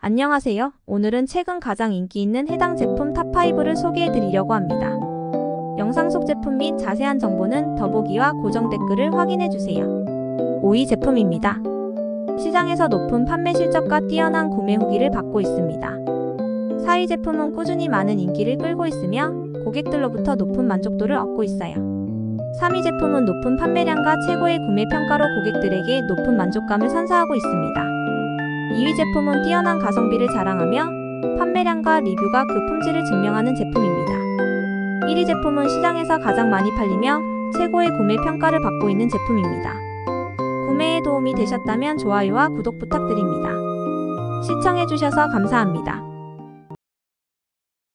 안녕하세요. 오늘은 최근 가장 인기 있는 해당 제품 탑5를 소개해 드리려고 합니다. 영상 속 제품 및 자세한 정보는 더보기와 고정 댓글을 확인해 주세요. 5위 제품입니다. 시장에서 높은 판매 실적과 뛰어난 구매 후기를 받고 있습니다. 4위 제품은 꾸준히 많은 인기를 끌고 있으며 고객들로부터 높은 만족도를 얻고 있어요. 3위 제품은 높은 판매량과 최고의 구매 평가로 고객들에게 높은 만족감을 선사하고 있습니다. 2위 제품은 뛰어난 가성비를 자랑하며 판매량과 리뷰가 그 품질을 증명하는 제품입니다. 1위 제품은 시장에서 가장 많이 팔리며 최고의 구매 평가를 받고 있는 제품입니다. 구매에 도움이 되셨다면 좋아요와 구독 부탁드립니다. 시청해주셔서 감사합니다.